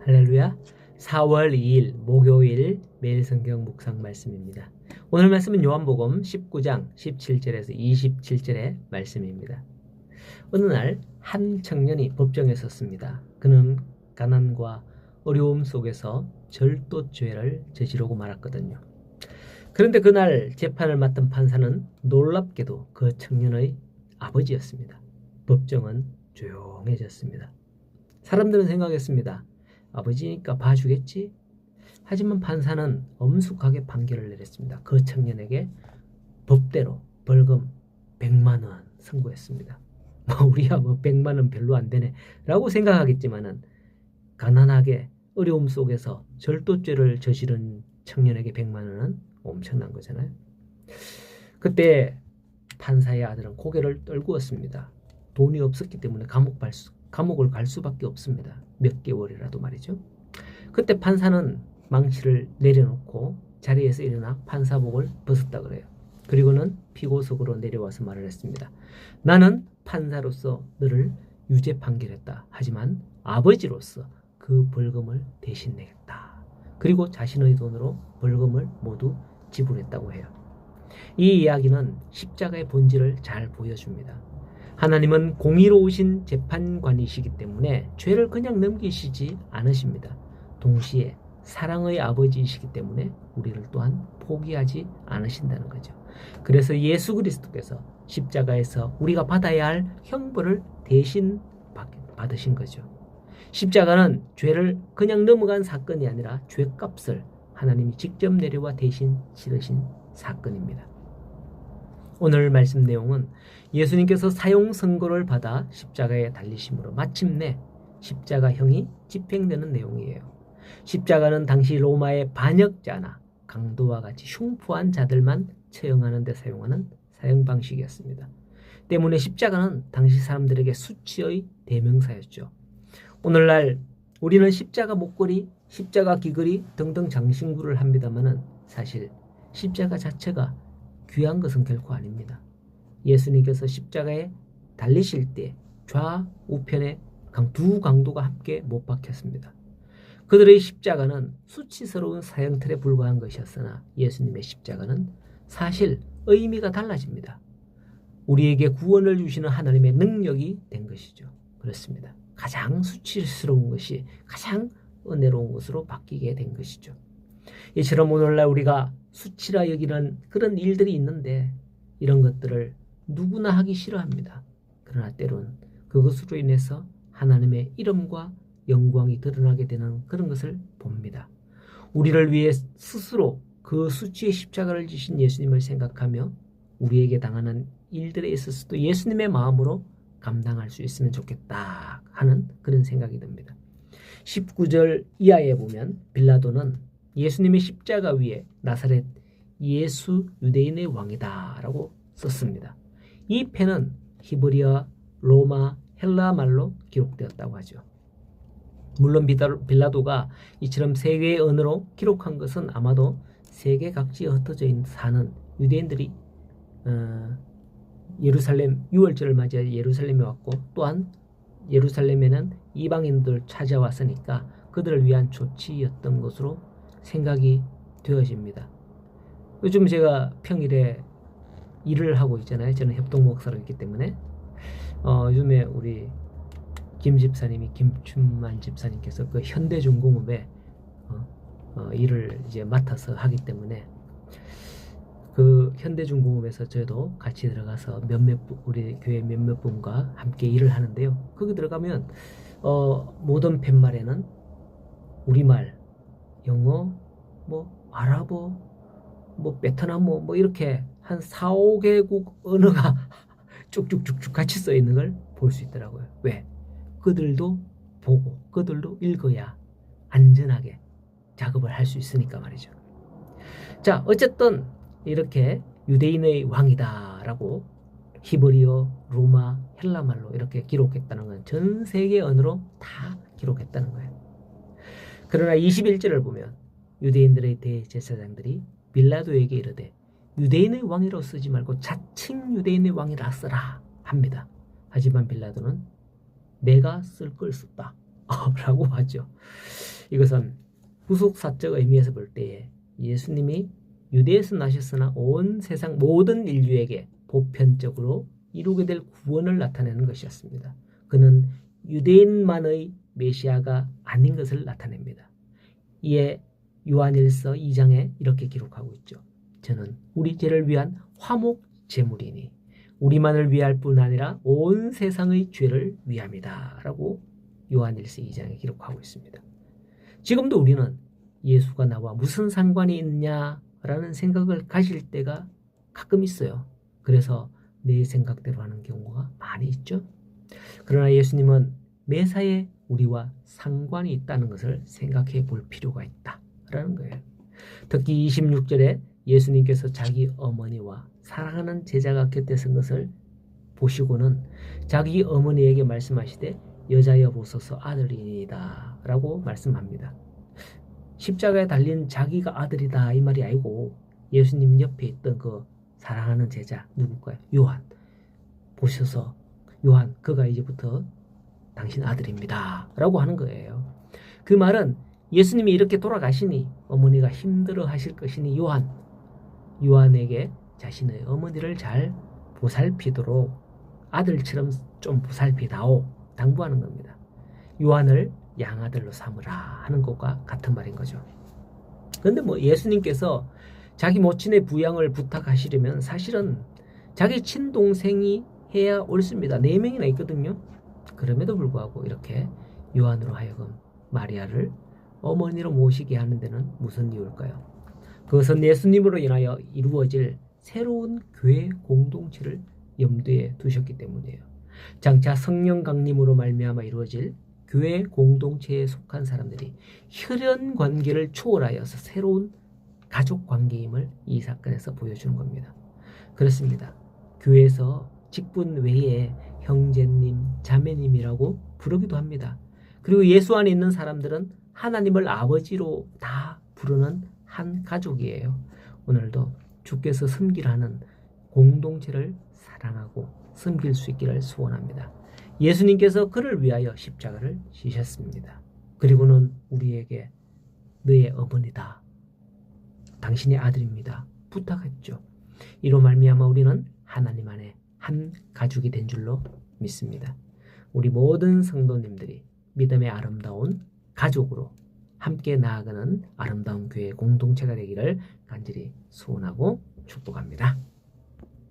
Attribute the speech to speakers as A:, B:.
A: 할렐루야. 4월 2일 목요일 매일 성경 묵상 말씀입니다. 오늘 말씀은 요한복음 19장 17절에서 27절의 말씀입니다. 어느 날 한 청년이 법정에 섰습니다. 그는 가난과 어려움 속에서 절도죄를 저지르고 말았거든요. 그런데 그날 재판을 맡은 판사는 놀랍게도 그 청년의 아버지였습니다. 법정은 조용해졌습니다. 사람들은 생각했습니다. 아버지니까 봐주겠지? 하지만 판사는 엄숙하게 판결을 내렸습니다. 그 청년에게 법대로 벌금 100만 원 선고했습니다. 우리야 100만 원 별로 안 되네 라고 생각하겠지만은 가난하게 어려움 속에서 절도죄를 저지른 청년에게 100만 원은 엄청난 거잖아요. 그때 판사의 아들은 고개를 떨구었습니다. 돈이 없었기 때문에 감옥을 갈 수밖에 없습니다. 몇 개월이라도 말이죠. 그때 판사는 망치를 내려놓고 자리에서 일어나 판사복을 벗었다 그래요. 그리고는 피고석으로 내려와서 말을 했습니다. 나는 판사로서 너를 유죄 판결했다. 하지만 아버지로서 그 벌금을 대신 내겠다. 그리고 자신의 돈으로 벌금을 모두 지불했다고 해요. 이 이야기는 십자가의 본질을 잘 보여줍니다. 하나님은 공의로우신 재판관이시기 때문에 죄를 그냥 넘기시지 않으십니다. 동시에 사랑의 아버지이시기 때문에 우리를 또한 포기하지 않으신다는 거죠. 그래서 예수 그리스도께서 십자가에서 우리가 받아야 할 형벌을 대신 받으신 거죠. 십자가는 죄를 그냥 넘어간 사건이 아니라 죄값을 하나님이 직접 내려와 대신 치르신 사건입니다. 오늘 말씀 내용은 예수님께서 사형 선고를 받아 십자가에 달리심으로 마침내 십자가형이 집행되는 내용이에요. 십자가는 당시 로마의 반역자나 강도와 같이 흉포한 자들만 처형하는 데 사용하는 사형 방식이었습니다. 때문에 십자가는 당시 사람들에게 수치의 대명사였죠. 오늘날 우리는 십자가 목걸이, 십자가 귀걸이 등등 장신구를 합니다마는 사실 십자가 자체가 귀한 것은 결코 아닙니다. 예수님께서 십자가에 달리실 때 좌우편에 두 강도가 함께 못 박혔습니다. 그들의 십자가는 수치스러운 사형틀에 불과한 것이었으나 예수님의 십자가는 사실 의미가 달라집니다. 우리에게 구원을 주시는 하나님의 능력이 된 것이죠. 그렇습니다. 가장 수치스러운 것이 가장 은혜로운 것으로 바뀌게 된 것이죠. 이처럼 오늘날 우리가 수치라 여기는 그런 일들이 있는데 이런 것들을 누구나 하기 싫어합니다. 그러나 때론 그것으로 인해서 하나님의 이름과 영광이 드러나게 되는 그런 것을 봅니다. 우리를 위해 스스로 그 수치의 십자가를 지신 예수님을 생각하며 우리에게 당하는 일들에 있어서도 예수님의 마음으로 감당할 수 있으면 좋겠다 하는 그런 생각이 듭니다. 19절 이하에 보면 빌라도는 예수님의 십자가 위에 나사렛 예수 유대인의 왕이다 라고 썼습니다. 이 편은 히브리어, 로마, 헬라 말로 기록되었다고 하죠. 물론 빌라도가 이처럼 세 개의 언어로 기록한 것은 아마도 세계 각지에 흩어져 사는 유대인들이 예루살렘 유월절을 맞이해 예루살렘에 왔고 또한 예루살렘에는 이방인들 찾아왔으니까 그들을 위한 조치였던 것으로 생각이 되어집니다. 요즘 제가 평일에 일을 하고 있잖아요. 저는 협동목사로 있기 때문에 요즘에 우리 김 집사님이 김춘만 집사님께서 그 현대중공업에 일을 이제 맡아서 하기 때문에 그 현대중공업에서 저도 같이 들어가서 우리 교회 몇몇 분과 함께 일을 하는데요. 거기 들어가면 모든 팻말에는 우리말, 영어, 아랍어, 베트남어 이렇게 한 4, 5개국 언어가 쭉쭉쭉쭉 같이 써 있는 걸 볼 수 있더라고요. 왜? 그들도 보고 그들도 읽어야 안전하게 작업을 할 수 있으니까 말이죠. 자, 어쨌든 이렇게 유대인의 왕이다 라고 히브리어, 로마, 헬라말로 이렇게 기록했다는 건 전 세계 언어로 다 기록했다는 거예요. 그러나 21절을 보면 유대인들의 대제사장들이 빌라도에게 이르되 유대인의 왕이라고 쓰지 말고 자칭 유대인의 왕이라 써라 합니다. 하지만 빌라도는 내가 쓸 걸 썼다 라고 하죠. 이것은 후속사적 의미에서 볼 때에 예수님이 유대에서 나셨으나 온 세상 모든 인류에게 보편적으로 이루게 될 구원을 나타내는 것이었습니다. 그는 유대인만의 메시아가 아닌 것을 나타냅니다. 이에 요한일서 2장에 이렇게 기록하고 있죠. 저는 우리 죄를 위한 화목 제물이니 우리만을 위할 뿐 아니라 온 세상의 죄를 위함이다 라고 요한일서 2장에 기록하고 있습니다. 지금도 우리는 예수가 나와 무슨 상관이 있냐라는 생각을 가질 때가 가끔 있어요. 그래서 내 생각대로 하는 경우가 많이 있죠. 그러나 예수님은 매사에 우리와 상관이 있다는 것을 생각해 볼 필요가 있다라는 거예요. 특히 26절에 예수님께서 자기 어머니와 사랑하는 제자가 곁에 선 것을 보시고는 자기 어머니에게 말씀하시되 여자여 보소서 아들이니이다 라고 말씀합니다. 십자가에 달린 자기가 아들이다 이 말이 아니고 예수님 옆에 있던 그 사랑하는 제자 누굴까요? 요한. 보셔서 요한 그가 이제부터 당신 아들입니다 라고 하는 거예요. 그 말은 예수님이 이렇게 돌아가시니 어머니가 힘들어 하실 것이니 요한에게 자신의 어머니를 잘 보살피도록 아들처럼 좀 보살피다오 당부하는 겁니다. 요한을 양아들로 삼으라 하는 것과 같은 말인 거죠. 그런데 예수님께서 자기 모친의 부양을 부탁하시려면 사실은 자기 친동생이 해야 옳습니다. 4명이나 있거든요. 그럼에도 불구하고 이렇게 요한으로 하여금 마리아를 어머니로 모시게 하는 데는 무슨 이유일까요? 그것은 예수님으로 인하여 이루어질 새로운 교회 공동체를 염두에 두셨기 때문이에요. 장차 성령 강림으로 말미암아 이루어질 교회 공동체에 속한 사람들이 혈연 관계를 초월하여서 새로운 가족 관계임을 이 사건에서 보여주는 겁니다. 그렇습니다. 교회에서 직분 외에 형제님, 자매님이라고 부르기도 합니다. 그리고 예수 안에 있는 사람들은 하나님을 아버지로 다 부르는 한 가족이에요. 오늘도 주께서 섬기라는 공동체를 사랑하고 섬길 수 있기를 소원합니다. 예수님께서 그를 위하여 십자가를 지셨습니다. 그리고는 우리에게 너의 어머니다. 당신의 아들입니다. 부탁했죠. 이로 말미암아 우리는 하나님 안에 한 가족이 된 줄로 믿습니다. 우리 모든 성도님들이 믿음의 아름다운 가족으로 함께 나아가는 아름다운 교회 공동체가 되기를 간절히 소원하고 축복합니다.